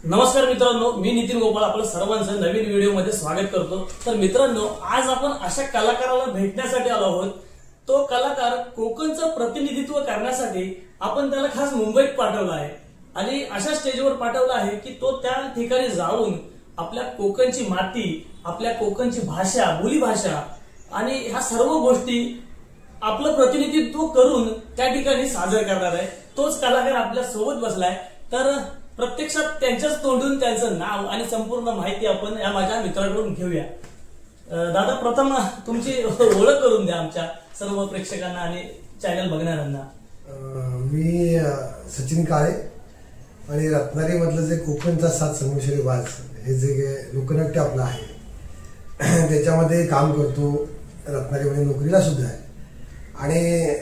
नमस्कार मित्रांनो, मी नितीन गोपाळ आपलं सर्वांचं नवीन व्हिडिओमध्ये स्वागत करतो। तर मित्रांनो, आज आपण अशा कलाकाराला भेटण्यासाठी आलो आहोत। तो कलाकार कोकणचं प्रतिनिधित्व करण्यासाठी आपण त्याला खास मुंबईत पाठवलं आहे आणि अशा स्टेजवर पाठवलं आहे की तो त्या ठिकाणी जाऊन आपल्या कोकणची माती, आपल्या कोकणची भाषा, बोलीभाषा आणि ह्या सर्व गोष्टी आपलं प्रतिनिधित्व करून त्या ठिकाणी सादर करणार आहे। तोच कलाकार आपल्या सोबत बसलाय। तर प्रत्यक्षात त्यांच्याच तोंडून त्यांचं नाव आणि संपूर्ण माहिती आपण या माझ्या मित्राकडून घेऊया। दादा, प्रथम तुमची ओळख करून द्या आमच्या सर्व प्रेक्षकांना आणि चॅनल बघणाऱ्यांना। मी सचिन काळे आणि रत्नागिरी मधलं जे कोकणचा 7 संगमेश्वरी वाज हे जे लोकनाट्य आपलं आहे त्याच्यामध्ये काम करतो। रत्नागिरीमध्ये नोकरीला सुद्धा आहे आणि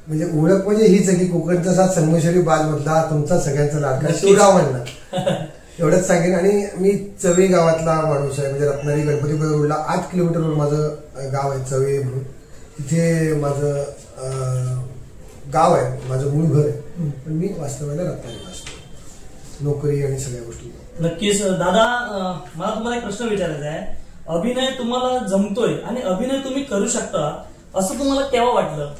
म्हणजे ओळख म्हणजे हीच आहे की कोकणचा 7 संगमेश्वरी बाज मधला तुमचा सगळ्यांचा लाडका शिवराव म्हणला एवढंच सांगेन। आणि मी चवे गावातला माणूस आहे, म्हणजे रत्नागिरी गणपतीपुळे रोडला 8 किलोमीटरवर माझं गाव आहे चवे म्हणून। तिथे माझं गाव आहे, माझं मूळ घर आहे, पण मी वास्तव्याला रत्नागिरीला असतो, नोकरी आणि सगळ्या गोष्टी। नक्कीच दादा, मला तुम्हाला एक प्रश्न विचारायचा आहे। अभिनय तुम्हाला जमतोय आणि अभिनय तुम्ही करू शकता असं तुम्हाला केव्हा वाटलं?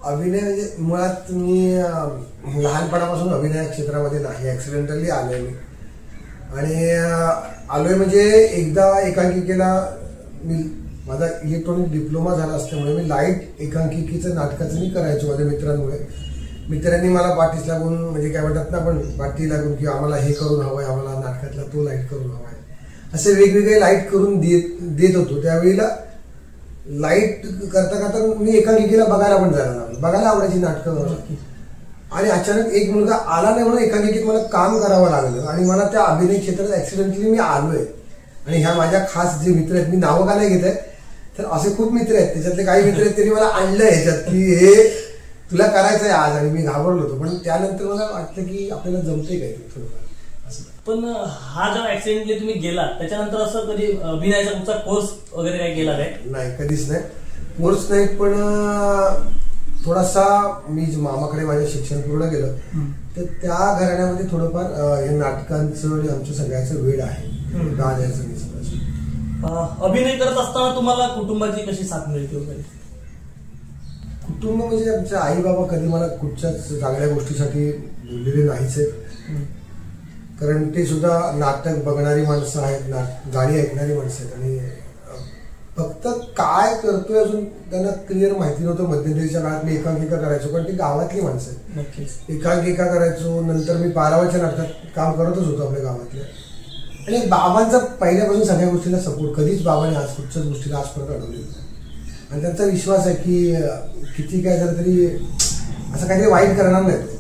अभिनय म्हणजे मुळात मी लहानपणापासून अभिनय क्षेत्रामध्ये नाही, ऍक्सिडेंटली आलोय मी। आणि आलोय म्हणजे एकदा एकांकिकेला मी माझा इलेक्ट्रॉनिक डिप्लोमा झाला असल्यामुळे मी लाईट एकांकिकेचं नाटकाचं मी करायचो माझ्या मित्रांमुळे। मित्रांनी मला पाठीस लागून, म्हणजे काय म्हणतात ना आपण, पाठी लागून की आम्हाला हे करून हवंय, आम्हाला नाटकातला तो लाईट करून हवाय, असे वेगवेगळे लाईट करून देत होतो। त्यावेळेला लाईट करता करता मी एकांकिकेला बघायला पण जायला लागलो, बघायला आवडायची नाटकं। आणि अचानक एक मुलगा आला नाही म्हणून एकांकिकेत मला काम करावं लागलं आणि मला त्या अभिनय क्षेत्रात ऍक्सिडेंटली मी आलोय। आणि ह्या माझ्या खास जे मित्र आहेत, मी नावं का नाही घेत आहे, तर असे खूप मित्र आहेत, त्याच्यातले काही मित्र आहेत त्यांनी मला आणलं ह्याच्यात की हे तुला करायचंय आज। आणि मी घाबरलो होतो, पण त्यानंतर मला वाटलं की आपल्याला जमतंय काय थोडंफार। पण हा जो ऍक्सिडेंटली तुम्ही गेला त्याच्यानंतर असं कधी अभिनयाचा तुमचा कोर्स वगैरे काही केला काय? नाही, कधीच नाही, कोर्स नाही। पण थोडासा मी मामाकडे माझं शिक्षण पूर्ण केलं, तर त्या घराण्यामध्ये थोडंफार या नाटकांचं आणि आमच्या सगळ्याचं वेळ आहे। अभिनय करत असताना तुम्हाला कुटुंबाची कशी साथ मिळते वगैरे? कुटुंब म्हणजे आमचे आई बाबा कधी मला कुठच्याच चांगल्या गोष्टीसाठी बोललेले नाहीच आहेत, कारण ते सुद्धा नाटक बघणारी माणसं आहेत, गाणी ऐकणारी माणसं आहेत। आणि फक्त काय करतोय अजून त्यांना क्लिअर माहिती नव्हतं। मध्यंतरीच्या काळात मी एकांकिका करायचो, पण ती गावातली माणसं आहेत, एकांकिका करायचो। नंतर मी बारावाच्या नाटकात काम करतच होतो आपल्या गावातल्या। आणि बाबांचा पहिल्यापासून सगळ्या गोष्टीला सपोर्ट, कधीच बाबाने आज कुठच्याच गोष्टीला आजपर्यंत अडवली नाही। आणि त्यांचा विश्वास आहे की किती काय झालं तरी असं काहीतरी वाईट करणार नाही।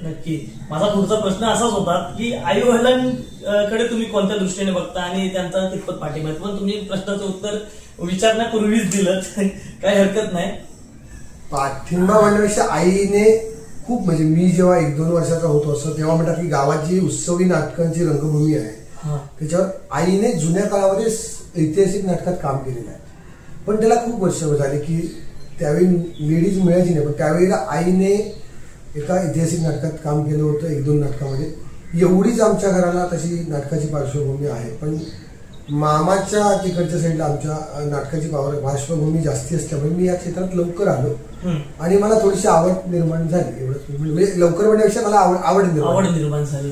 नक्की। माझा पुढचा प्रश्न असाच होता की आई वडिलांकडे तुम्ही कोणत्या दृष्टीने बघता आणि त्यांचा कितपत पाठिंबा? पण तुम्ही प्रश्नाचं उत्तर विचारण्यापूर्वीच दिलं, काही हरकत नाही। पाठिंबा म्हणण्यापेक्षा आईने खूप, म्हणजे मी जेव्हा 1-2 वर्षाचा होतो असं, तेव्हा म्हणतात की गावात जी उत्सवी नाटकांची रंगभूमी आहे त्याच्यावर आईने जुन्या काळामध्ये ऐतिहासिक नाटकात काम केलेलं आहे। पण त्याला खूप वर्ष झाली की त्यावेळी लेडीज मिळायची नाही, पण त्यावेळेला आईने एका ऐतिहासिक नाटकात काम केलं होतं, 1-2 नाटकामध्ये। एवढीच आमच्या घराला तशी नाटकाची पार्श्वभूमी आहे, पण मामाच्या तिकडच्या साईडला आमच्या नाटकाची पार्श्वभूमी जास्ती असल्यामुळे मी या क्षेत्रात लवकर आलो आणि मला थोडीशी आवड निर्माण झाली। एवढंच, म्हणजे लवकर म्हणण्यापेक्षा मला आवड निर्माण झाली।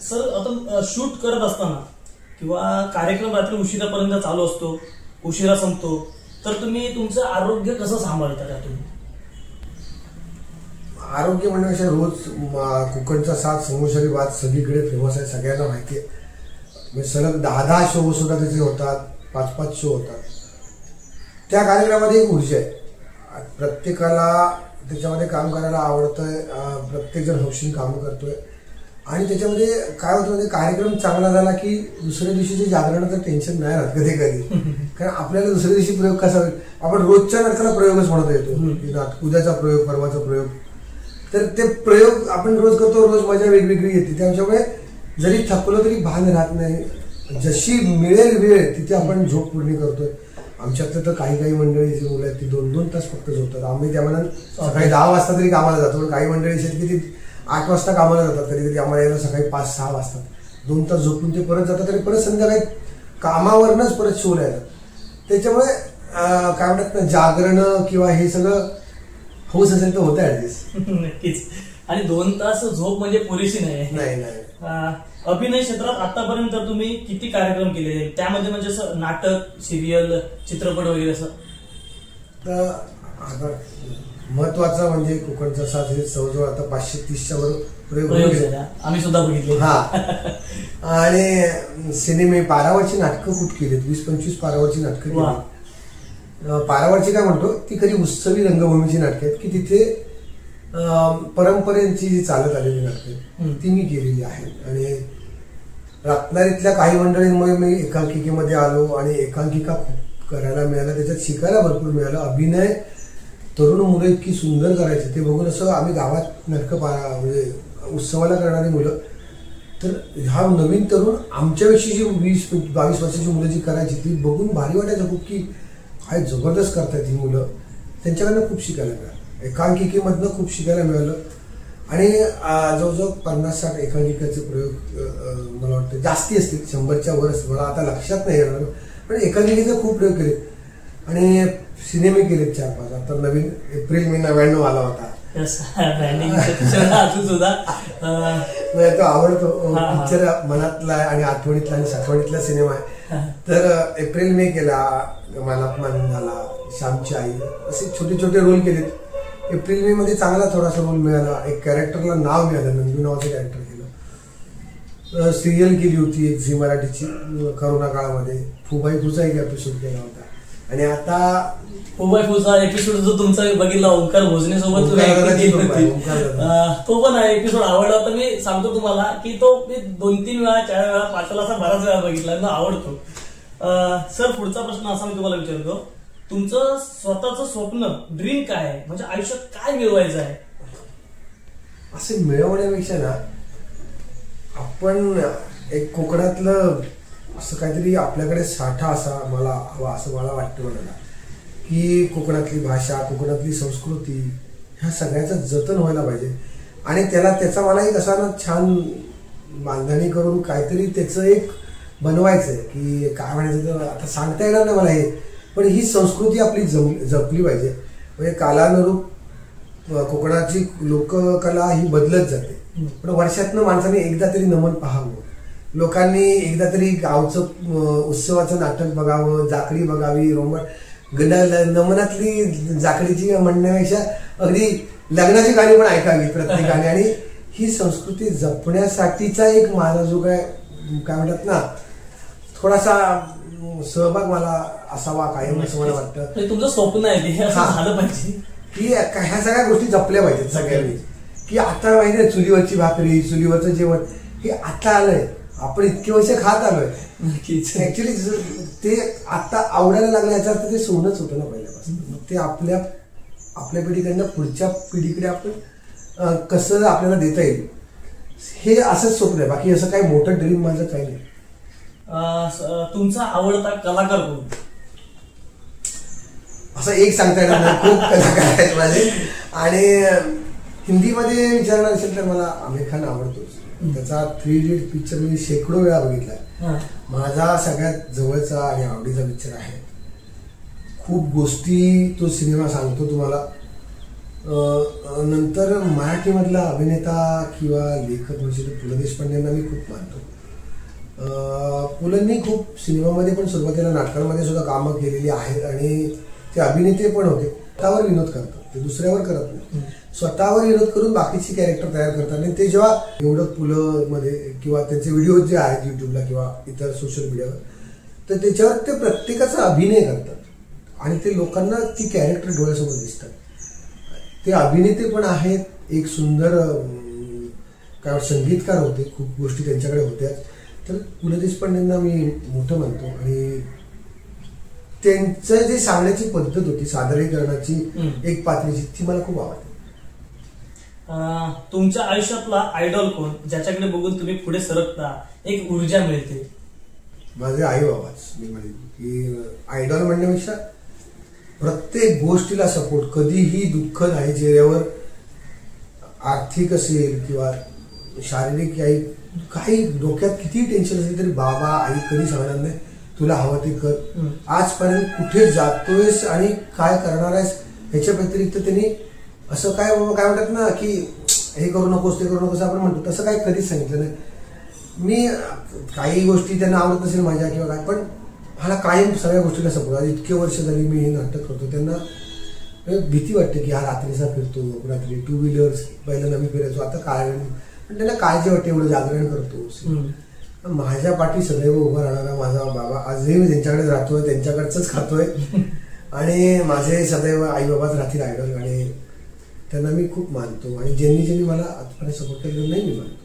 सर, आता शूट करत असताना किंवा कार्यक्रम रात्री उशिरापर्यंत चालू असतो, उशिरा संपतो, तर तुम्ही तुमचं आरोग्य कसं सांभाळता का तुम्ही? आरोग्य म्हणण्यापेक्षा रोज कोकणचा 7 संगमेश्वरी वाज सगळीकडे फेमस आहे, सगळ्यांना माहिती आहे। म्हणजे सलग 10-10 शो सुद्धा त्याचे होतात, 5-5 शो होतात। त्या कार्यक्रमामध्ये एक ऊर्जा आहे, प्रत्येकाला त्याच्यामध्ये काम करायला आवडतंय, प्रत्येक जण हौशीन कामं करतोय। आणि त्याच्यामध्ये काय होतं, म्हणजे कार्यक्रम चांगला झाला की दुसऱ्या दिवशीचे जागरणाचं टेन्शन नाही राहत कधी कधी, कारण आपल्याला दुसऱ्या दिवशी प्रयोग कसा होईल, आपण रोजच्या नाटकाला प्रयोगच म्हणत येतो, उद्याचा प्रयोग, परवाचा प्रयोग, तर ते प्रयोग आपण रोज करतो, रोज मजा वेगवेगळी येते। त्याच्यामुळे जरी थकलो तरी भान राहत नाही, जशी मिळेल वेळ तिथे आपण झोप पूर्ण करतोय। आमच्यातलं तर काही मंडळी जी मुलं आहेत ती 2-2 तास फक्त झोपतात। आम्ही त्यामुळे सकाळी 10 वाजता तरी कामाला जातो, पण काही मंडळी आहेत की ती 8 वाजता कामाला जातात, कधी कधी आम्हाला यायला सकाळी 5-6 वाजतात, 2 तास झोपून ते परत जातात आणि परत संध्याकाळी कामावरनच परत शोला येतात. त्याच्यामुळे काय म्हणतात ना, जागरण किंवा हे सगळं होऊच असेल तर होतं ऍडजस्ट. नक्कीच. आणि 2 तास झोप म्हणजे पुरेशी नाही. अभिनय क्षेत्रात आतापर्यंत तुम्ही किती कार्यक्रम केले, त्यामध्ये म्हणजे असं नाटक, सिरियल, चित्रपट वगैरे असं? तर आता महत्वाचा म्हणजे कोकणचा साथ जवळजवळ आता 530च्या वर प्रयोग झाला, आम्ही सुद्धा बघितले. आणि सिनेमे, पारावरची नाटकं खूप केलीत, 20-25 पारावरची नाटकं केली. पारावरची काय म्हणतो ती खरी उत्सवी रंगभूमीची नाटकं आहेत की तिथे परंपरेची जी चालत आलेली नाटकं ती मी केलेली आहेत. आणि रत्नागिरीतल्या काही मंडळींमुळे मी एकांकिकेमध्ये आलो आणि एकांकिका करायला मिळालं, त्याच्यात शिकायला भरपूर मिळालं. अभिनय तरुण मुलं इतकी सुंदर करायचे ते बघून असं आम्ही गावात नाटकं म्हणजे उत्सवाला करणारी मुलं, तर हा नवीन तरुण आमच्यापेक्षा जी 20-22 वर्षाची मुलं जी करायची ती बघून भारी वाटायचं खूप की काय जबरदस्त करतायत ही मुलं. त्यांच्याकडनं खूप शिकायला मिळालं, एकांकिकेमधनं खूप शिकायला मिळालं. आणि जवळजवळ 50-60 एकांकिकाचे प्रयोग मला वाटतं जास्ती असतील, 100च्या वर असतील, मला आता लक्षात नाही येणार, पण एकांकिकेचे खूप प्रयोग केले. आणि सिनेमे केलेत 4-5. आता नवीन एप्रिल महिना 99 आला होता, तो आवडतो पिक्चर, मनातला आणि आठवणीतला आणि साठवणीतला सिनेमा आहे. तर एप्रिल मे केला, मनात मान झाला, श्यामची आई, असे छोटे छोटे रोल केलेत. एप्रिल मे मध्ये चांगला थोडासा रोल मिळाला, एक कॅरेक्टरला नाव मिळालं, नंदू नावाचं कॅरेक्टर केलं. सिरियल केली होती एक झी मराठीची करोना काळामध्ये, फुबाई फुचा एक एपिसोड केला होता. आणि आता फुबाई फुचा एपिसोड जो तुमचा बघितला ओंकार भोजने सोबत, तो पण एपिसोड आवडला होता. मी सांगतो तुम्हाला की तो मी 2-3 वेळा 4 वेळा 5 वेळा असा बराच वेळा बघितला, आवडतो. सर, पुढचा प्रश्न असा मी तुम्हाला विचारतो, तुमचं स्वतःचं स्वप्न, ड्रीम काय आहे, म्हणजे आयुष्यात काय मिळवायचं आहे? असे मिळवण्यापेक्षा ना, आपण एक कोकणातलं असं काहीतरी आपल्याकडे साठा असा मला हवा, असं मला वाटतं. मला की कोकणातली भाषा, कोकणातली संस्कृती ह्या सगळ्याचं जतन व्हायला पाहिजे. आणि त्याचा मला एक असा ना छान बांधणी करून काहीतरी त्याचं एक बनवायचंय की काय म्हणायचं तर आता सांगता येणार नाही मला हे, पण ही संस्कृती आपली जपली पाहिजे. म्हणजे कालानुरूप कोकणाची लोककला ही बदलत जाते, पण वर्षातनं माणसाने एकदा तरी नमन पाहावं, लोकांनी एकदा तरी गावचं उत्सवाचं नाटक बघावं, जाकडी बघावी, नमनातली जाकडीची म्हणण्यापेक्षा अगदी लग्नाची गाणी पण ऐकावी प्रत्येकाने. आणि ही संस्कृती जपण्यासाठीचा एक माझा जो काय म्हणतात ना, थोडासा सहभाग मला असावा कायम, असं मला वाटतं. तुमचं स्वप्न आहे झालं पाहिजे की ह्या सगळ्या गोष्टी जपल्या पाहिजेत सगळ्यांनी. की आता माहिती चुलीवरची भाकरी, चुलीवरचं जेवण हे आता आलंय, आपण इतके वर्ष खात आलोय. ऍक्च्युली ते आता आवडायला लागलं, याचा अर्थ ते सोनच होतं ना पहिल्यापासून. ते आपल्या पिढीकडनं पुढच्या पिढीकडे आपण कसं आपल्याला देता येईल हे असंच स्वप्न आहे. बाकी असं काही मोठं ड्रीम माझं काही नाही. तुमचा आवडता कलाकार कोण? असं एक सांगता येणार नाही, खूप कलाकार आहेत माझे. आणि हिंदीमध्ये विचारणार असेल तर मला आमिर खान आवडतोच. त्याचा 3 इडियट्स पिक्चर मी शेकडो वेळा बघितला, माझा सगळ्यात जवळचा आणि आवडीचा पिक्चर आहे. खूप गोष्टी तो सिनेमा सांगतो तुम्हाला. नंतर मराठीमधला अभिनेता किंवा लेखक म्हणजे पु ल देशपांडेंना मी खूप मानतो. पुलंनी खूप सिनेमामध्ये पण सुरुवातीला नाटकांमध्ये सुद्धा कामं केलेली आहेत आणि ते अभिनेते पण होते. स्वतःवर विनोद करतात, ते दुसऱ्यावर करत नाही, स्वतःवर विनोद करून बाकीची कॅरेक्टर तयार करतात. आणि ते जेव्हा एवढं पुलं मध्ये किंवा त्यांचे व्हिडिओ जे आहेत युट्यूबला किंवा इतर सोशल मीडियावर, तर त्याच्यावर ते प्रत्येकाचा अभिनय करतात आणि ते लोकांना ती कॅरेक्टर डोळ्यासमोर दिसतात. ते अभिनेते पण आहेत, एक सुंदर काय संगीतकार होते, खूप गोष्टी त्यांच्याकडे होत्या. तर पु ल देशपांडेंना मी मोठं मानतो आणि त्यांचं जे सांगण्याची पद्धत होती, सादरीकरणाची एक पातळीची, ती मला खूप आवडते. तुमच्या आयुष्यातला आयडॉल कोण, ज्याच्याकडे बघून तुम्ही पुढे सरकता, एक ऊर्जा मिळते? माझे आई बाबाच. मी म्हणेन की आयडॉल म्हणण्यापेक्षा प्रत्येक गोष्टीला सपोर्ट, कधीही दुःख नाही चेहऱ्यावर आर्थिक असेल किंवा शारीरिक काही डोक्यात किती टेन्शन असेल तरी बाबा आई कधी सांगणार नाही तुला हवं ते कर. आजपर्यंत कुठे जातोयस आणि काय करणार आहेस ह्याच्या व्यतिरिक्त त्यांनी असं काय म्हणतात ना की हे करू नकोस ते करू नकोस आपण म्हणतो तसं काही कधीच सांगितलं नाही. मी काही गोष्टी त्यांना आवडत नसेल माझ्या किंवा काय पण मला कायम सगळ्या गोष्टीला सपोर्ट. इतके वर्ष झाली मी हे नाटक करतो त्यांना भीती वाटते की हा रात्रीचा फिरतो रात्री 2 व्हीलर्स पहिल्यांदा मी फिरायचो आता काय पण त्यांना काळजी वाटते एवढं जागरण करतो. माझ्या पाठी सदैव उभा राहणारा माझा बाबा आजही मी त्यांच्याकडे राहतोय त्यांच्याकडचंच खातोय आणि माझे सदैव आई बाबाच राहतील आयडॉल आणि त्यांना मी खूप मानतो आणि ज्यांनी मला आजपर्यंत सपोर्ट केलं नाही मी मानतो.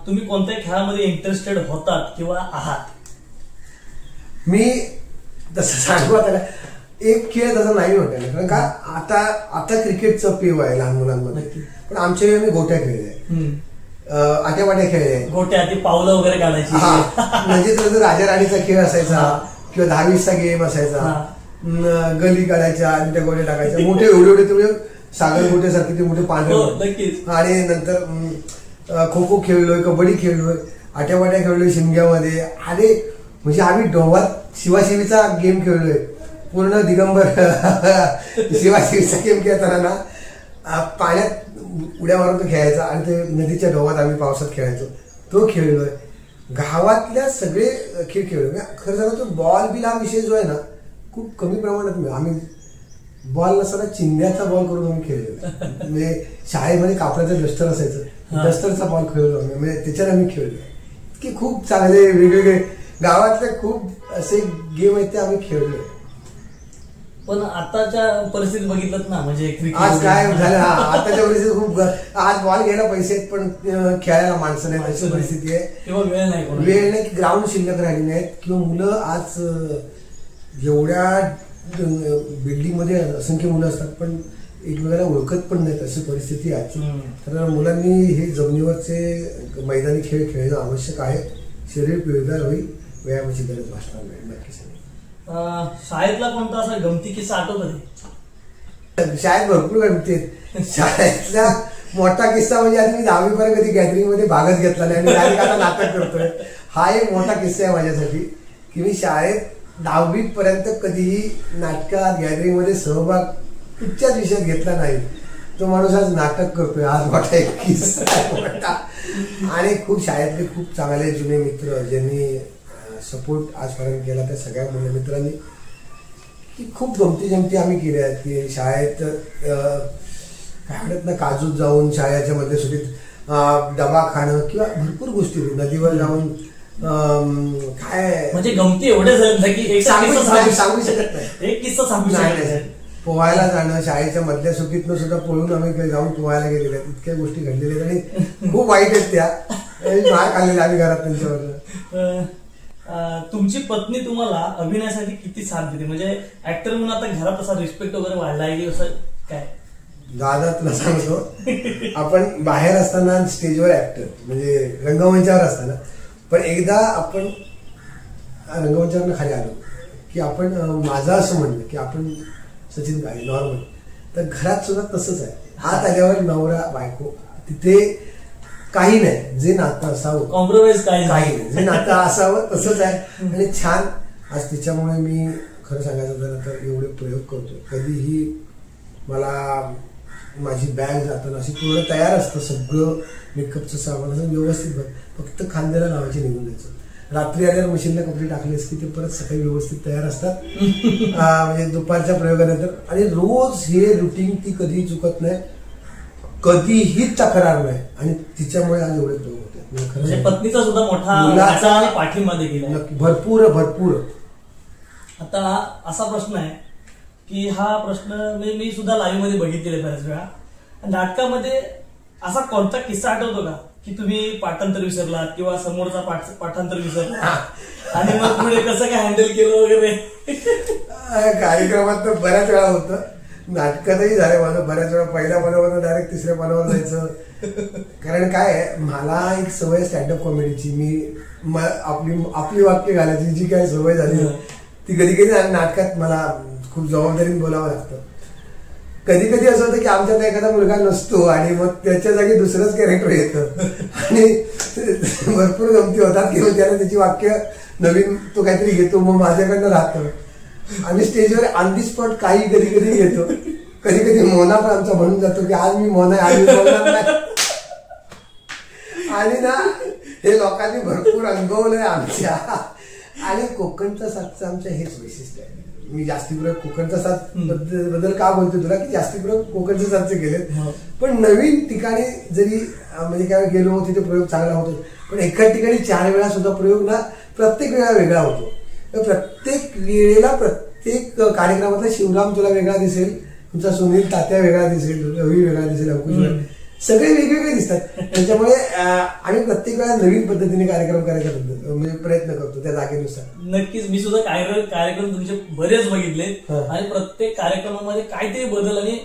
तुम्ही कोणत्याही खेळामध्ये इंटरेस्टेड होतात किंवा आहात? मी तसं सांगू आता एक खेळ तसा नाही म्हणता येणार कारण का आता क्रिकेटचं पेव आहे लहान मुलांमध्ये पण आमच्या वेळी मी गोट्या खेळले आट्यापाट्या खेळले गोट्या ती पावलं वगैरे काढायची म्हणजे जर राजा राणीचा खेळ असायचा किंवा 10-20चा गेम असायचा गली काढायच्या आणि त्या गोट्या टाकायच्या मोठे एवढे तुम्ही सागर गोट्यासारखे ते मोठे पांढरे आणि नंतर खो खो खेळलोय कबड्डी खेळलोय आट्यापाट्या खेळलोय शिमग्यामध्ये अरे म्हणजे आम्ही डोंगरात शिवाशिवीचा गेम खेळलोय पूर्ण दिगंबर शिवाशिवीचा गेम खेळताना ना पाण्यात उड्या मारून तो खेळायचा आणि ते नदीच्या डोहात आम्ही पावसात खेळायचो तो खेळलोय. गावातल्या सगळे खेळ खेळलोय. खरं सांगतो बॉल बिल हा विषय जो आहे ना खूप कमी प्रमाणात आम्ही बॉल नसताना चिंध्याचा बॉल करून आम्ही खेळलो. म्हणजे शाळेमध्ये कापडाचं डस्टर असायचं डस्टरचा बॉल खेळलो आम्ही म्हणजे त्याच्यात आम्ही खेळलो की खूप चांगले वेगवेगळे गावातले खूप असे गेम आहेत ते आम्ही खेळलोय. पण आताच्या परिस्थितीत बघितलं ना म्हणजे आज काय झालं आताच्या परिस्थितीत खूप आज बॉल घ्यायला पैसे आहेत पण खेळायला माणसं नाही अशी परिस्थिती आहे किंवा वेळ नाही की ग्राउंड शिल्लक राहिली नाहीत किंवा मुलं आज एवढ्या बिल्डिंग मध्ये असंख्य मुलं असतात पण एकमेकाला ओळखत पण नाहीत अशी परिस्थिती आहे. तर मुलांनी हे जमिनीवरचे मैदानी खेळ खेळणं आवश्यक आहे. शरीर पिळदार होईल व्यायामाची गरज भासणार नाही. नक्कीच. शाळेतला कोणता असा गमती किस्सा आठवतो? शाळेत भरपूर गमती आहेत. शाळेतला मोठा किस्सा म्हणजे आधी मी 10वी पर्यंत कधी गॅदरिंग मध्ये भागच घेतला नाही आणि डायरेक्ट आता नाटक करतोय. हा एक मोठा किस्सा आहे माझ्यासाठी की मी शाळेत 10वी पर्यंत कधीही नाटकात गॅदरिंग मध्ये सहभाग कुठच्याच विषयात घेतला नाही. तो माणूस आज नाटक करतोय. आज मोठा एक किस्सा आणि खूप शाळेतले खूप चांगले जुने मित्र ज्यांनी सपोर्ट आजपर्यंत केला त्या सगळ्या मुलं मित्रांनी की खूप गमती जमती आम्ही केल्या आहेत की शाळेत काय म्हणत ना काजूत जाऊन शाळेच्या मध्ये सुटीत डबा खाणं किंवा भरपूर गोष्टी नदीवर जाऊन काय म्हणजे गमती एवढ्या झाल्या की सांगू शकत नाही. एक किस्सा सांगू शकत नाही. पोहायला जाणं शाळेच्या मधल्या सुट्टीतनं सुद्धा पळून आम्ही जाऊन पोहायला गेलेल्या आहेत. इतक्या गोष्टी घडलेल्या आहेत आणि खूप वाईट आहेत त्या मार खाल्लेल्या आम्ही घरात त्यांच्यावर. तुमची पत्नी तुम्हाला अभिनयासाठी किती साथ देते म्हणजे ऍक्टर म्हणून आता घरात असा रिस्पेक्ट वगैरे वाढला आहे की असं काय? दादा तुला सांगतो आपण बाहेर असताना स्टेजवर ऍक्टर म्हणजे रंगमंचावर असताना पण एकदा आपण रंगमंचावर खाली आलो की आपण माझं असं म्हणलं की आपण सचिन काय नॉर्मल तर घरात सुद्धा तसंच आहे. हात आल्यावर नवरा बायको तिथे काही नाही. जे नातं असावं कॉम्प्रोमाइज काही नाही. जे नातं असावं तसंच आहे आणि छान. आज तिच्यामुळे मी खरं सांगायचं झालं तर एवढे प्रयोग करतो. कधीही मला माझी बॅग जाताना अशी पूर्ण तयार असतं सगळं मेकअपचं सामान असं व्यवस्थित फक्त खांद्याला लावायचे निघून जायचं. रात्री आल्यावर मशीनला कपडे टाकलेस की ते परत सकाळी व्यवस्थित तयार असतात म्हणजे दुपारच्या प्रयोगानंतर. आणि रोज हे रुटीन ती कधीही चुकत नाही कधीही तक्रार नाही आणि तिच्यामुळे आज एवढे प्रयोग होते. म्हणजे पत्नीचा सुद्धा मोठा पाठिंबा देखील भरपूर भरपूर. आता असा प्रश्न आहे की हा प्रश्न मी सुद्धा लाईव्ह मध्ये बघितलेला बऱ्याच वेळा. नाटकामध्ये असा कोणता किस्सा आठवतो का की तुम्ही पाठांतर विसरलात किंवा समोरचा पाठांतर विसरला आणि मग पुढे कसं काय हँडल केलं वगैरे? कार्यक्रमात तर बऱ्याच वेळा होतं. नाटकातही झालं माझं बऱ्याच वेळा. पहिल्या पानावर डायरेक्ट तिसऱ्या पानावर जायचं. कारण काय आहे मला एक सवय स्टँडअप कॉमेडीची. मी आपली वाक्य घालायची जी काय सवय झाली ती कधी कधी नाटकात मला खूप जबाबदारीने बोलावं लागतं. कधी कधी असं होतं की आमच्यात एखादा मुलगा नसतो आणि मग त्याच्या जागी दुसरंच कॅरेक्टर येतं आणि भरपूर गमती होतात की त्याला त्याची वाक्य नवीन तो काहीतरी घेतो, मग माझ्याकडनं राहतं. आणि स्टेजवर ऑन दी स्पॉट काही कधी कधी घेतो. कधी कधी मोना पण आमचा म्हणून जातो की आज मी मोना आहे, आज मी बोलणार नाही. आणि ना हे लोकांनी भरपूर अनुभवलंय आमच्या. आणि कोकणचा साथचं आमच्या हेच वैशिष्ट्य आहे. मी जास्ती प्रयोग कोकणचा साथ बद्दल का बोलतो तुला की जास्ती प्रयोग कोकणच्या साथचे केलेत. पण नवीन ठिकाणी जरी म्हणजे काय गेलो तिथे प्रयोग चांगला होतो, पण एका ठिकाणी 4 वेळा सुद्धा प्रयोग ना प्रत्येक वेळा वेगळा होतो. तर प्रत्येक वेळेला प्रत्येक कार्यक्रमातला शिवराम तुला वेगळा दिसेल, तुमचा सुनील तात्या वेगळा दिसेल, रवी वेगळा दिसेल, अंकुश सगळे वेगवेगळे दिसतात. त्याच्यामुळे आम्ही प्रत्येक वेळा नवीन पद्धतीने कार्यक्रम करायचा म्हणजे प्रयत्न करतो त्या जागेनुसार. नक्कीच मी सुद्धा कार्यक्रम तुमचे बरेच बघितले आणि प्रत्येक कार्यक्रमामध्ये काहीतरी बदल आणि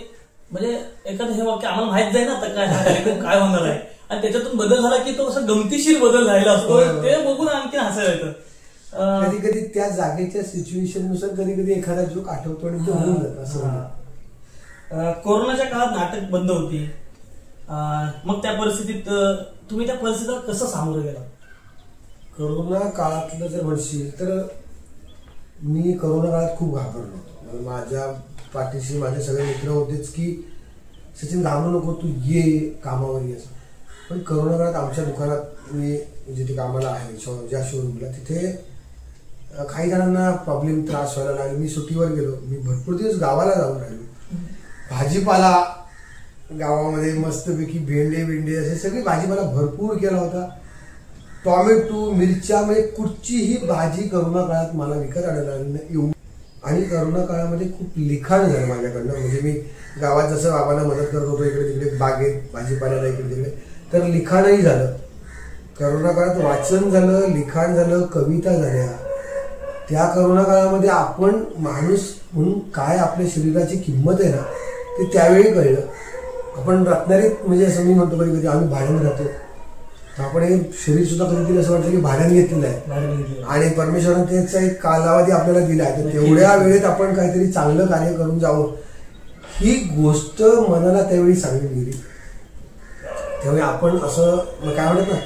म्हणजे एखादं हे वाक्य आम्हाला माहित जाईल ना आता काय हा कार्यक्रम काय होणार आहे आणि त्याच्यातून बदल झाला की तो असं गमतीशीर बदल राहिला असतो, ते बघून आणखी हसायला येतं. कधी कधी त्या जागेच्या सिच्युएशन नुसार कधी कधी एखादा जोक आठवतो आणि तो होऊन जातो असं. कोरोनाच्या काळात नाटक बंद होती, मग त्या परिस्थितीत तुम्ही त्या परिस्थितीला कसं सामोरं गेला? करोना काळातलं जर म्हणशील तर मी करोना काळात खूप घाबरलो होतो. माझ्या पाठीशी माझे सगळे मित्र होतेच की सचिन घाबरू नको, तू ये कामावर ये. पण करोना काळात आमच्या दुकानात मी जिथे कामाला आहे ज्या शोरूमला तिथे काही जणांना प्रॉब्लेम त्रास व्हायला लागले. मी सुट्टीवर गेलो, मी भरपूर दिवस गावाला जाऊन राहिलो. भाजीपाला गावामध्ये मस्तपैकी भेंडे असे सगळी भाजीपाला भरपूर केला होता. टॉमॅटो मिरच्या म्हणजे कुठचीही भाजी करोना काळात मला विकत आणायला येऊन. आणि करोना काळामध्ये खूप लिखाण झालं माझ्याकडनं. म्हणजे मी गावात जसं बाबांना मदत करत होतो इकडे तिकडे बागेत भाजीपाल्याला इकडे तिकडे, तर लिखाणही झालं. करोना काळात वाचन झालं, लिखाण झालं, कविता झाल्या. त्या करोना काळामध्ये आपण माणूस म्हणून काय आपल्या शरीराची किंमत आहे ना ते त्यावेळी कळलं. आपण रत्नागिरीत म्हणजे असं मी म्हणतो कधी कधी आम्ही भाड्याने राहतो, तर आपण हे शरीर सुद्धा कधीतरी असं वाटतं की भाड्याने घेतलेलं आहे आणि परमेश्वराने त्याचा एक कालावधी आपल्याला दिला आहे, तर तेवढ्या वेळेत आपण काहीतरी चांगलं कार्य करून जावं ही गोष्ट मनाला त्यावेळी सांगितली गेली. त्यामुळे आपण असं काय म्हणत ना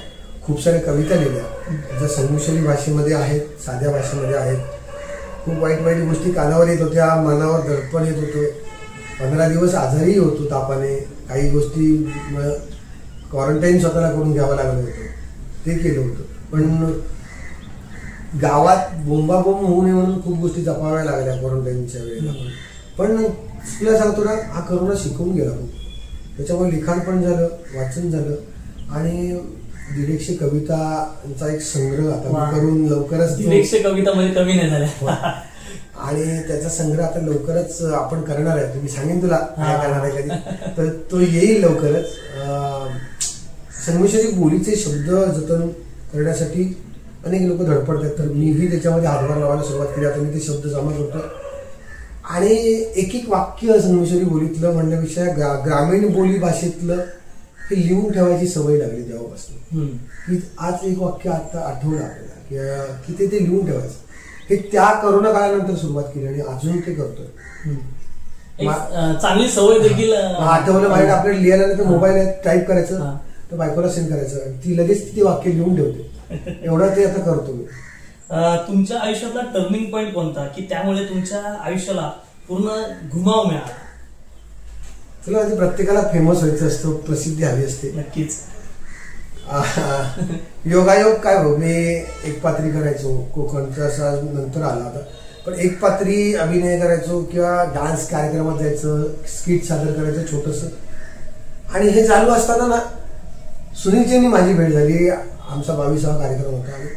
खूप साऱ्या कविता लिहिल्या ज्या संमिश्री भाषेमध्ये आहेत, साध्या भाषेमध्ये आहेत. खूप वाईट वाईट गोष्टी कानावर येत होत्या, मनावर दडपण येत होतं. 15 दिवस आजारी होतो तापाने. काही गोष्टी क्वारंटाईन स्वतःला करून घ्यावं लागलं होतं, ते केलं होतं. पण गावात बोंबाबोंब होऊ नये म्हणून खूप गोष्टी जपाव्या लागल्या क्वारंटाईनच्या वेळेला. पण तुला सांगतो ना हा करोना शिकवून गेला खूप. त्याच्यामुळे लिखाण पण झालं, वाचन झालं आणि 150 कवितांचा एक संग्रह आता करून लवकरच 150 कविता म्हणजे कमी नाही झाल्या आणि त्याचा संग्रह आता लवकरच आपण करणार आहे. तुम्ही सांगेन तुला काय करणार आहे कधी, तर तो येईल लवकरच. संमिश्री बोलीचे शब्द जतन करण्यासाठी अनेक लोक धडपडतात, तर मीही त्याच्यामध्ये हातभार लावायला सुरुवात केली. आता मी ते शब्द जमा करतो आणि एक एक वाक्य संमिश्री बोलीतलं म्हणण्यापेक्षा ग्रामीण बोली भाषेतलं हे लिहून ठेवायची सवय लागली तेव्हापासून. की आज एक वाक्य आता आठवलं आपल्याला की ते लिहून ठेवायचं. हे त्या करोना काळानंतर सुरुवात केली आणि अजून ते करतोय. चांगली सवय देखील आठवलं माझ्या आपल्याला लिहायला नाही तर मोबाईल टाईप करायचं, तर बायकोला सेंड करायचं, ती लगेच ती वाक्य लिहून ठेवते. एवढं ते आता करतो मी. तुमच्या आयुष्यातला टर्निंग पॉईंट कोणता की त्यामुळे तुमच्या आयुष्याला पूर्ण घुमाव मिळाला? तुला म्हणजे प्रत्येकाला फेमस व्हायचं असतं, प्रसिद्धी हवी असते. नक्कीच. योगायोग काय हो, मी एक पात्री करायचो कोकणचा असा नंतर आला होता, पण एक पात्री अभिनय करायचो किंवा डान्स कार्यक्रमात जायचं, स्किट सादर करायचं छोटंसं. आणि हे चालू असताना ना सुनीलजींनी माझी भेट झाली. आमचा 22वा कार्यक्रम होता आणि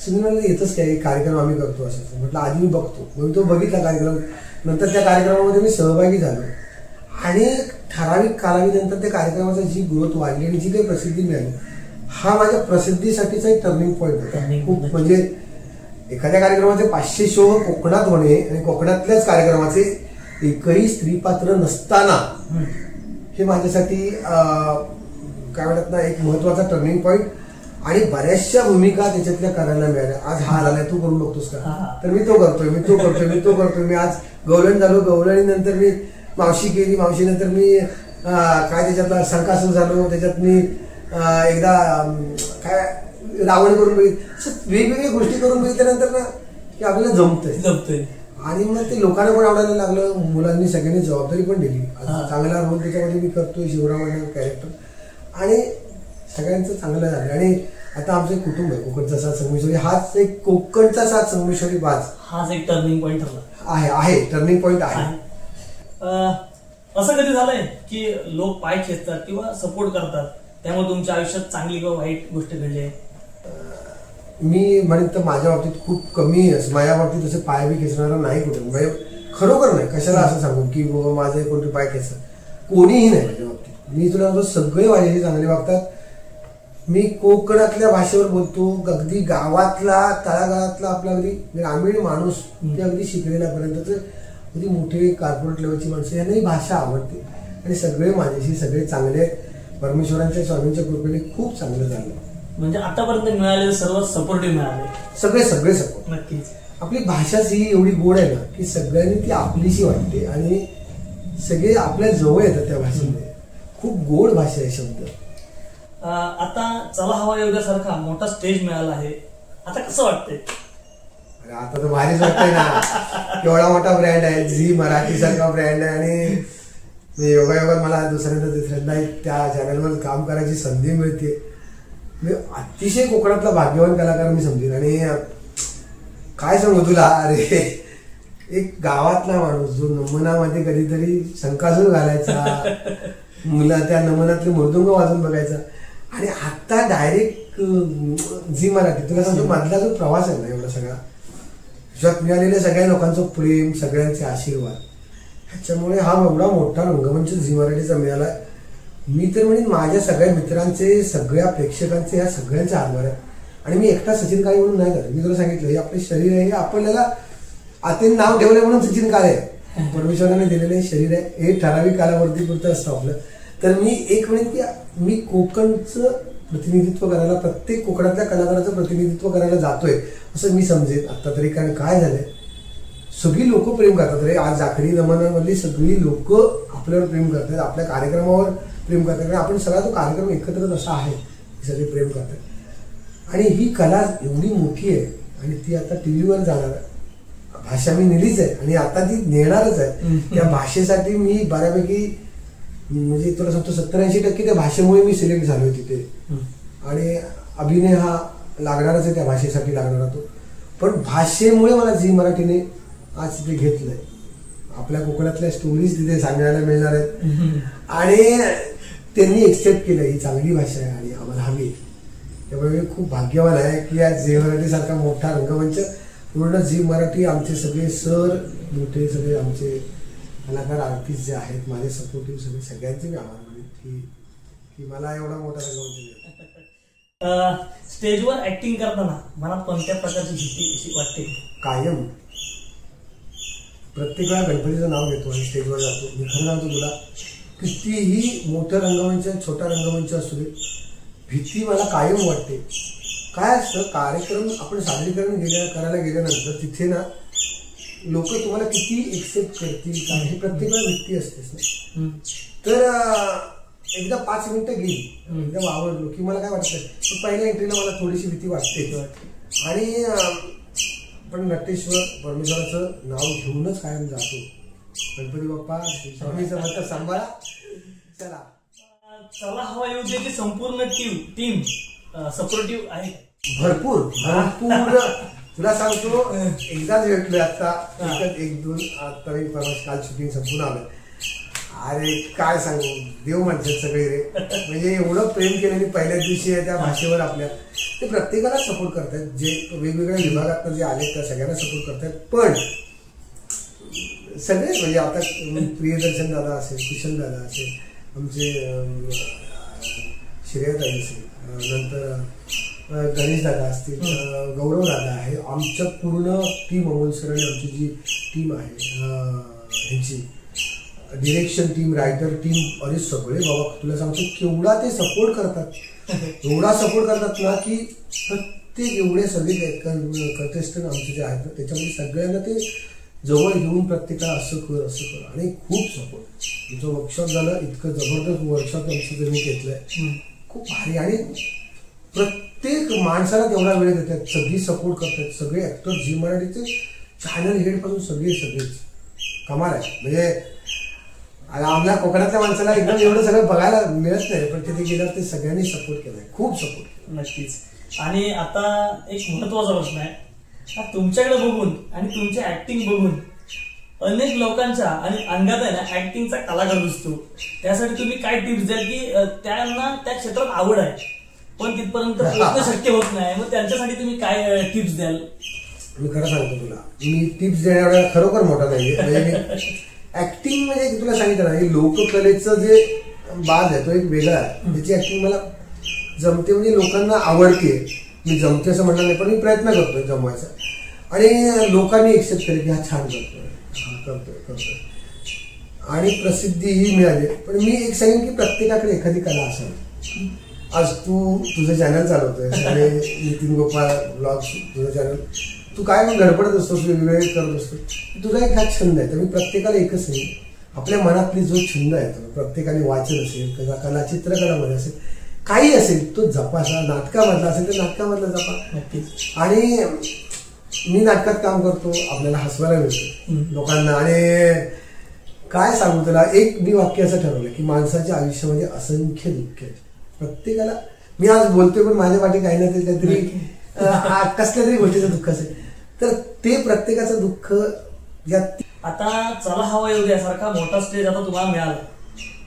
सुनील म्हणले येतच काय कार्यक्रम आम्ही करतो असं. म्हटलं आधी मी बघतो. मग तो बघितला कार्यक्रम. नंतर त्या कार्यक्रमामध्ये मी सहभागी झालो आणि ठराविक कालावधीनंतर त्या कार्यक्रमाचा जी ग्रोथ वाढली आणि जी काही प्रसिद्धी मिळाली हा माझ्या प्रसिद्धीसाठीचा एक टर्निंग पॉईंट होता. खूप म्हणजे एखाद्या कार्यक्रमाचे 500 शो कोकणात होणे आणि कोकणातल्याच कार्यक्रमाचे एकही स्त्री पात्र नसताना हे माझ्यासाठी काय म्हणतात ना एक महत्वाचा टर्निंग पॉईंट. आणि बऱ्याचशा भूमिका त्याच्यातल्या करायला मिळाल्या. आज हा आलाय तू करून बघतोस का, तर मी तो करतोय. मी आज गवळण झालो. गवळणीनंतर मी मावशी केली, मावशीनंतर मी काय त्याच्यातला शंकासूर झालो, त्याच्यात मी एकदा काय रावण करून बघितलं, वेगवेगळ्या गोष्टी करून बघितल्यानंतर ना की आपल्याला जमतंय. आणि मग ते लोकांना पण आवडायला लागलं, मुलांनी सगळ्यांनी जबाबदारी पण दिली. चांगला रोल त्याच्यामध्ये मी करतोय, शिवराम कॅरेक्टर, आणि सगळ्यांचं चांगलं झालं. आणि आता आमचं एक कुटुंब आहे, कोकणचा साथ संगमेश्वरी, हाच एक कोकणचा साथ संगमेश्वरी बाज, हाच एक टर्निंग पॉईंट ठरला आहे टर्निंग पॉईंट आहे. असं कधी झालंय की लोक पाय खेचतात किंवा सपोर्ट करतात, त्यामुळे तुमच्या आयुष्यात चांगली किंवा वाईट गोष्ट घडली आहे? मी म्हणेन तर माझ्या बाबतीत खूप कमी, माझ्या बाबतीत असं पाय बी खेचणारा नाही कुठे, म्हणजे खरोखर नाही. कशाला असं सांगू की बाबा माझे कोणते पाय खेचतात, कोणीही नाही माझ्या बाबतीत. मी तुला सांगतो, सगळे माझ्याशी चांगले वागतात. मी कोकणातल्या भाषेवर बोलतो, अगदी गावातला तळागाळातला आपला अगदी ग्रामीण माणूस ते अगदी शिकलेल्यापर्यंतच अगदी मोठे कॉर्पोरेट लेवलची माणसं, यांना ही भाषा आवडते. आणि सगळे माझ्याशी सगळे चांगले, परमेश्वरांच्या स्वामींच्या कृपेने खूप चांगलं झालं. म्हणजे आतापर्यंत मिळालेले सर्व सपोर्टिव्ह मिळाले, सगळे सपोर्ट. नक्कीच. आपली भाषाच ही एवढी गोड आहे ना की सगळ्यांनी ती आपलीशी वाटते आणि सगळे आपल्या जवळ येतात त्या भाषेमध्ये. खूप गोड भाषा आहे शब्द. आता चला हवा योद्ध्यासारखा मोठा स्टेज मिळाला आहे, आता कसं वाटतंय? अरे आता तर भारीच वाटतंय ना, केवढा मोठा ब्रँड आहे, झी मराठी सारखा ब्रँड आहे. आणि योगायोगात मला दुसऱ्यांदा तिसऱ्यांदा त्या चॅनलवर काम करायची संधी मिळते. मी अतिशय कोकणातला भाग्यवान कलाकार मी समजेन. आणि काय सांगू तुला, अरे एक गावातला माणूस जो नमनामध्ये कधीतरी शंकासूर घालायचा, मुला त्या नमनातले मृदुंग वाजून बघायचा, आणि आता डायरेक्ट झी मराठी, तुला सांगतो मधला जो प्रवास आहे ना एवढा सगळा, त्याच्यात मिळालेल्या सगळ्या लोकांचं प्रेम, सगळ्यांचे आशीर्वाद, ह्याच्यामुळे हा एवढा मोठा रंगमंच झी मराठीचा मिळाला. मी तर म्हणेन माझ्या सगळ्या मित्रांचे, सगळ्या प्रेक्षकांचे, ह्या सगळ्यांचे आभार आहे. आणि मी एकटा सचिन काळे म्हणून नाही करत. मी तुला सांगितलं, हे आपले शरीर आहे, हे आपल्याला आता नाव ठेवलंय म्हणून सचिन काळे आहे, परमेश्वराने दिलेले शरीर आहे, हे ठराविक कालावधी पुरतं असतं आपलं. तर मी एक म्हणेन की मी कोकणचं प्रतिनिधित्व करायला, प्रत्येक कोकणातल्या कलाकाराचं प्रतिनिधित्व करायला जातोय असं मी समजेन आता तरी. कारण काय झालंय, सगळी लोक प्रेम करतात रे. आज जाखडी जमान्यामधली सगळी लोक आपल्यावर प्रेम करतात, आपल्या कार्यक्रमावर प्रेम करतात. कारण आपण सगळा तो कार्यक्रम एकत्रच असा आहे, सगळे प्रेम करतात. आणि ही कला एवढी मोठी आहे आणि ती आता टीव्हीवर जाणार आहे. भाषा मी नेलीच आहे आणि आता ती नेणारच आहे. त्या भाषेसाठी मी बऱ्यापैकी, म्हणजे तुला सांगतो 70-80% त्या भाषेमुळे मी सिलेक्ट झालोय तिथे. आणि अभिनय हा लागणारच आहे, त्या भाषेसाठी लागणारा तो. पण भाषेमुळे मला झी मराठीने आज तिथे घेतलंय. आपल्या कोकणातल्या स्टोरीज तिथे सांगायला मिळणार आहेत आणि त्यांनी एक्सेप्ट केलं ही चांगली भाषा आहे आणि आम्हाला हवी. त्यामुळे मी खूप भाग्यवान आहे की या झी मराठी सारखा मोठा रंगमंच, पूर्ण झी मराठी, आमचे सगळे सर, मोठे सगळे आमचे कलाकार, आर्टिस्ट जे आहेत, माझे सपोर्टिव्ह सगळे, सगळ्यांचे मी आभार मानेन की मला एवढा मोठा रंगमंच. स्टेजवर ऍक्टिंग करताना मनात कोणत्या प्रकारची भीती वाटते? कायम प्रत्येक वेळा गणपतीचं नाव घेतो आणि स्टेजवर जातो. मी खरं सांगतो तुला, कितीही मोठं रंगमंच, छोटा रंगमंच असू दे, भीती मला कायम वाटते. काय असतं, कार्यक्रम आपण सादरीकरण करायला गेल्यानंतर तिथे ना लोक तुम्हाला किती एक्सेप्ट करतील हे प्रत्येक वेळा भीती असतेच ना. तर एकदा 5 मिनिटं गेली, एकदम आवडलो की मला काय वाटतं, पहिल्या एंट्रीला मला थोडीशी भीती वाटते. आणि पण नटेश्वर परमेश्वराचं नाव घेऊनच कायम जातो. गणपती बाप्पा, स्वामीचं म्हणतात सांभाळा. चला चला हवा योद्ध्याची संपूर्ण टीम सपोर्टिव्ह आहे? भरपूर भरपूर. तुला सांगतो, एकदाच भेटलोय आता, 1-2 आता मी काल शूटिंग संपून आलोय. अरे काय सांगू, देव म्हणतात सगळे रे. म्हणजे एवढं प्रेम केलेली पहिल्या दिवशी आहे त्या भाषेवर आपल्या. ते प्रत्येकाला सपोर्ट करतात, जे वेगवेगळ्या विभागात जे आले त्या सगळ्यांना सपोर्ट करतात. पण सगळेच, म्हणजे आता प्रियदर्शन दादा असेल, कुशल दादा असेल, आमचे श्रेयताई असेल, नंतर गणेश दादा असतील, गौरव दादा आहे, आमच्या पूर्ण टीम, अमोल सर आणि आमची जी टीम आहे ह्यांची डिरेक्शन टीम, रायटर टीम, अरे सगळे बाबा तुला सांगतो केवढा ते सपोर्ट करतात. एवढा सपोर्ट करतात ना की प्रत्येक एवढे सगळे कंटेस्टंट आमचे जे आहेत ना त्याच्यामध्ये सगळ्यांना ते जवळ घेऊन प्रत्येकाला असं कर आणि खूप सपोर्ट. तुमचं वर्कशॉप झालं, इतकं जबरदस्त वर्कशॉप आमचं त्यांनी घेतलंय, खूप भारी. आणि प्रत्येक माणसाला तेवढा वेळ देतात, सगळी सपोर्ट करतात, सगळे ऍक्टर. झी मराठीचे चॅनल हेड पासून सगळेच कमाल आहे. म्हणजे आपल्या कोकणातल्या माणसाला एकदम एवढं सगळं बघायला मिळत नाही, पण तिथे गेल्यावर ते सगळ्यांनी सपोर्ट केलाय, खूप सपोर्ट केला. नक्कीच. आणि आता एक महत्वाचा प्रश्न आहे, तुमच्याकडे बघून आणि तुमची ऍक्टिंग बघून अनेक लोकांच्या आणि अंगात आहे ना ऍक्टिंगचा कलाकार दिसतो. त्यासाठी तुम्ही काय टिप्स द्याल की त्यांना त्या क्षेत्रात आवड आहे पण तिथपर्यंत पोहोचणं शक्य होत नाही, मग त्यांच्यासाठी तुम्ही काय टिप्स द्याल? मी खरं सांगतो तुला, मी टिप्स देण्यावर खरोखर मोठा नाहीये. म्हणजे ऍक्टिंग म्हणजे तुला सांगितलं ना, हे लोककलेचं जे बाज आहे तो एक वेगळा आहे. त्याची ऍक्टिंग मला जमते, म्हणजे लोकांना आवडते. मी जमते असं म्हणणार नाही, पण मी प्रयत्न करतोय जमवायचा. आणि लोकांनी एक्सेप्ट केलं की हा छान करतोय आणि प्रसिद्धीही मिळाली. पण मी एक सांगेन की प्रत्येकाकडे एखादी कला असावी. आज तू तुझं चॅनल चालवतोय आणि नितीन गोपाळ ब्लॉग्स तुझं चॅनल, तू काय मग गडबडत असतोस, वेगवेगळे करत असतो. तुझा एक हा छंद आहे. तर मी प्रत्येकाला एकच नाही, आपल्या मनातली जो छंद आहे तो प्रत्येकाने वाचन असेल, कला चित्रकलामध्ये असेल, काही असेल तो जपासा. नाटकामधला असेल तर नाटकामधला जपा. आणि मी नाटकात काम करतो, आपल्याला हसवायला मिळतं लोकांना. आणि काय सांगू तुला, एक मी वाक्य असं ठरवलं की माणसाच्या आयुष्यामध्ये असंख्य दुःख आहेत. प्रत्येकाला मी आज बोलतोय पण माझ्या पाठी काही ना काहीतरी कसल्या तरी गोष्टीचं दुःख असेल, तर ते प्रत्येकाचं दुःख यात. आता चला हवा येऊ द्यासारखा मोठा स्टेज आता तुम्हाला मिळाला,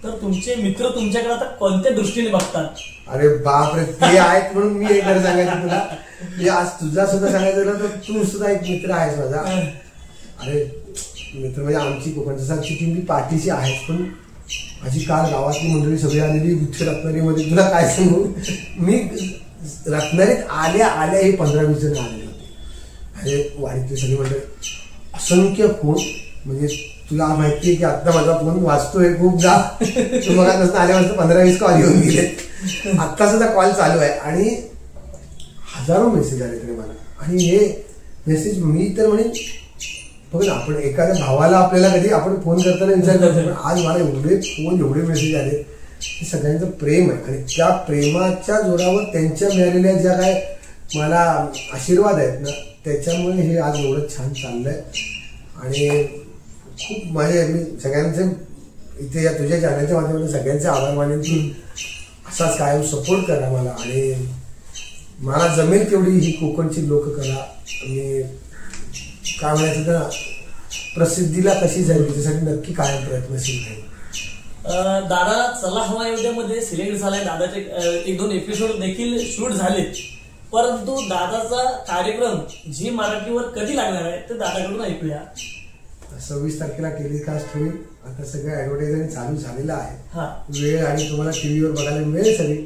तर तुमचे मित्र तुमच्याकडे आता कोणत्या दृष्टीने बघतात? अरे बापरे, ते आहेत म्हणून मी एक घर सांगायचं तुला. आज तुझा सुद्धा सांगायचं झालं तर तू सुद्धा एक मित्र आहेस माझा. अरे मित्र म्हणजे आमची कोकणची टीम मी पाठीशी आहेच, पण माझी काल गावातली मंडळी सगळी आलेली गुच्छ रत्नागिरीमध्ये. तुला काय सांगू, मी रत्नागिरीत आल्या हे 15-20 जण आलेले होते. अरे वाडीतली सगळी मंडळी, असंख्य फोन. म्हणजे तुला माहितीये की आता माझा फोन वाचतोय खूपदा, तू बघा नसतं आल्यापासून 15-20 कॉल येऊन गेले. आत्ता सुद्धा कॉल चालू आहे आणि हजारो मेसेज आले तरी मला. आणि हे मेसेज मी तर म्हणेन, बघ ना, आपण एखाद्या भावाला आपल्याला कधी आपण फोन करताना विचार करतो, पण आज मला एवढे फोन एवढे मेसेज आले. हे सगळ्यांचं प्रेम आहे आणि त्या प्रेमाच्या जोरावर त्यांच्या मिळालेल्या ज्या काय मला आशीर्वाद आहेत ना, त्याच्यामुळे हे आज एवढं छान चाललंय. आणि खूप माझे मी सगळ्यांचे इथे या तुझ्या चॅनलच्या माध्यमातून सगळ्यांचे आभार मानेन की असाच कायम सपोर्ट करा मला. आणि मला जमेल तेवढी ही कोकणची लोककला आणि काय म्हणायचं तर प्रसिद्धीला कशी जाईल त्याच्यासाठी नक्की कायम प्रयत्नशील राहील. दादा चला हवा येऊद्यामध्ये सिलेक्ट झालाय, दादाचे 1-2 एपिसोड देखील शूट झाले, परंतु दादाचा कार्यक्रम झी मराठीवर कधी लागणार आहे ते दादाकडून ऐकूया. 26 तारखेला टेलिकास्ट होईल. आता सगळं ऍडव्हर्टायझिंग चालू झालेलं आहे. वेळ आणि तुम्हाला टीव्हीवर बघायला मिळेल सगळी.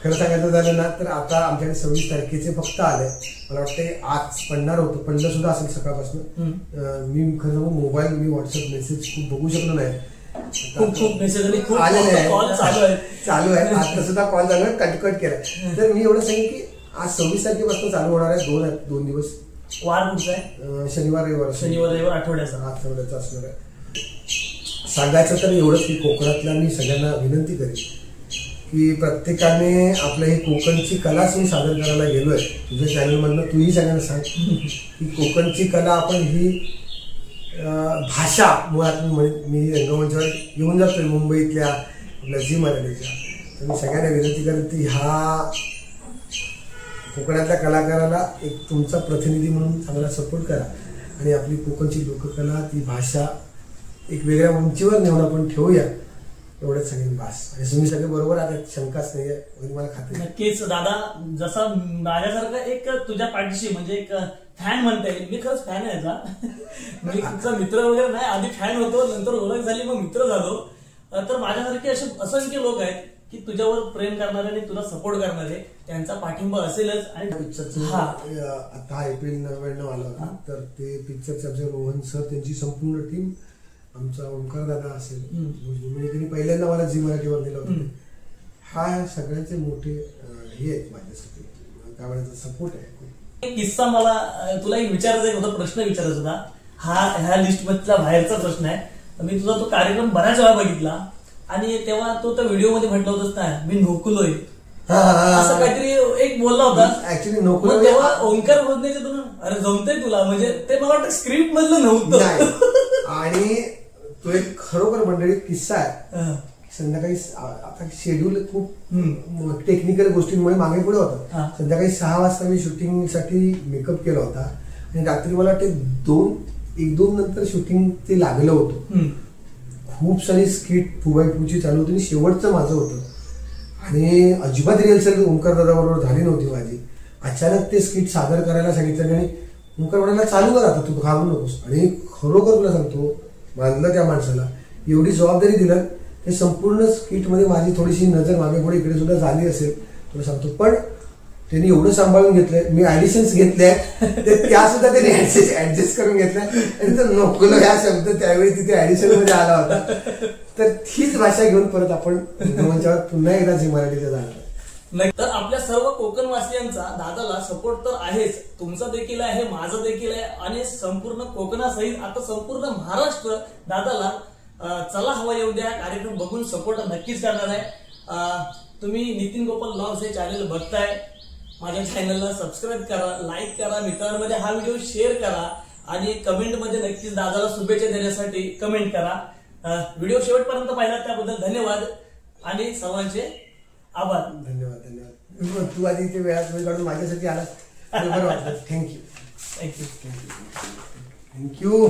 खरं सांगायचं झालं ना तर आता आमच्याकडे 26 तारखेचे फक्त आले. मला वाटते आज पडणार होतं, पडलं सुद्धा असेल सकाळपासून. मी खरं सांगू मोबाईल मी व्हॉट्सअप मेसेज खूप बघू शकलो नाही. खूप मेसेज आलेले आहे, चालू आहे. आता सुद्धा कॉल चालू आहे, कटकट केलाय. तर मी एवढं सांगेन की आज 26 तारखेपासून चालू होणार आहे. 2 दिवस. वार कुठचा आहे? शनिवार रविवार आठवड्याचा असणार आहे. सांगायचं तर एवढंच की कोकणातल्या मी सगळ्यांना विनंती करेन की प्रत्येकाने आपल्या ही कोकणची कलाच मी सादर करायला गेलोय. तुझ्या चॅनलमधनं तूही सगळ्यांना सांग की कोकणची कला आपण ही भाषा मुळात मी रंगमंचावर घेऊन जातोय मुंबईतल्या आपल्या झी मराठीच्या. तर मी सगळ्यांना विनंती करेन की ह्या कोकणातल्या कलाकाराला एक तुमचा प्रतिनिधी म्हणून चांगला सपोर्ट करा आणि आपली कोकणची लोककला ती भाषा एक वेगळ्या उंचीवर नेऊन आपण ठेवूया. एवढंच सांगेन बास. आणि तुम्ही सगळे बरोबर आता शंकाच नाहीये मला खात्री. नक्कीच दादा, जसा माझ्यासारखा एक तुझ्या पाठीशी म्हणजे एक फॅन म्हणता येईल. मी खरंच फॅन आहे याचा. मी तुमचा मित्र वगैरे नाही, आधी फॅन होतो, नंतर ओळख झाली, मग मित्र झालो. तर माझ्यासारखे असे असंख्य लोक आहेत की तुझ्यावर प्रेम करणारे आणि तुला सपोर्ट करणारे, त्यांचा पाठिंबा असेलच. आणि पिक्चरचं आता एप्रिल 99 आला होता, तर ते पिक्चरचे आमचे रोहन सर त्यांची संपूर्ण टीम, आमचा ओंकार दादा असेल, म्हणजे त्यांनी पहिल्यांदा मला झी मराठीवर दिलं होतं. हा सगळ्यांचे मोठे हे आहेत माझ्यासाठी, काय म्हणायचं सपोर्ट आहे. एक किस्सा मला तुला एक विचारायचा होता, प्रश्न विचारायचा होता. ह्या लिस्ट मधला बाहेरचा प्रश्न आहे. मी तुझा तो कार्यक्रम बऱ्याच वेळा बघितला आणि तेव्हा तो त्या व्हिडिओ मध्ये म्हटलं होतंस ना, मी नोकलोय असं काहीतरी एक बोलला होता. ऍक्च्युली नोकलो तेव्हा ओंकार बोलण्याचे तुला अरे जमतंय तुला, म्हणजे ते मला वाटतं स्क्रिप्ट मधलं नव्हतं. आणि तो एक खरोखर मंडळी किस्सा आहे. संध्याकाळी आता शेड्यूल खूप टेक्निकल गोष्टींमुळे मागे पुढे होतं. संध्याकाळी 6 वाजता मी शूटिंगसाठी मेकअप केला होता आणि रात्री मला वाटते 1-2 नंतर शूटिंग ते लागलं होतं. खूप सारी स्किट फुबाईफूची चालू होती आणि शेवटचं माझं होतं आणि अजिबात रिहर्सल ओंकार दादा बरोबर झाली नव्हती माझी. अचानक ते स्किट सादर करायला सांगितलं आणि ओंकार म्हणाला चालू कर आता, तू घाबरू नकोस. आणि खरोखर तुला सांगतो, मानलं त्या माणसाला, एवढी जबाबदारी दिलं. हे संपूर्ण स्किट मध्ये माझी थोडीशी नजर मागे पुढे इकडे सुद्धा झाली असेल तुला सांगतो, पण त्यांनी एवढं सांभाळून घेतलंय. मी ऍडिशन्स घेतल्या त्या सुद्धा त्यांनी ऍडजस्ट करून घेतल्या आणि तर नोकलो ह्या शब्द त्यावेळी तिथे ऍडिशन मध्ये आला होता. तर तीच भाषा घेऊन परत आपण मंचावर पुन्हा एकदा झी मराठीचं जाणार. नाही तर आपल्या सर्व कोकणवासियांचा दादाला सपोर्ट तर आहेच, तुमचा देखील आहे, माझा देखील आहे आणि संपूर्ण कोकणासहित आता संपूर्ण महाराष्ट्र दादाला चला हवा येऊ द्या कार्यक्रम बघून सपोर्ट नक्कीच करणार आहे. तुम्ही नितीन गोपाल ब्लॉग्स हे चॅनल बघताय, माझ्या चॅनलला सबस्क्राईब करा, लाईक करा, मित्रांमध्ये हा व्हिडिओ शेअर करा आणि कमेंटमध्ये नक्कीच दादाला शुभेच्छा देण्यासाठी कमेंट करा. व्हिडिओ शेवटपर्यंत पाहिला त्याबद्दल धन्यवाद आणि सर्वांचे आभार. धन्यवाद. तू आधी इथे वेळात वेळ काढून माझ्यासाठी आला, बरं वाटलं. थँक्यू. थँक्यू.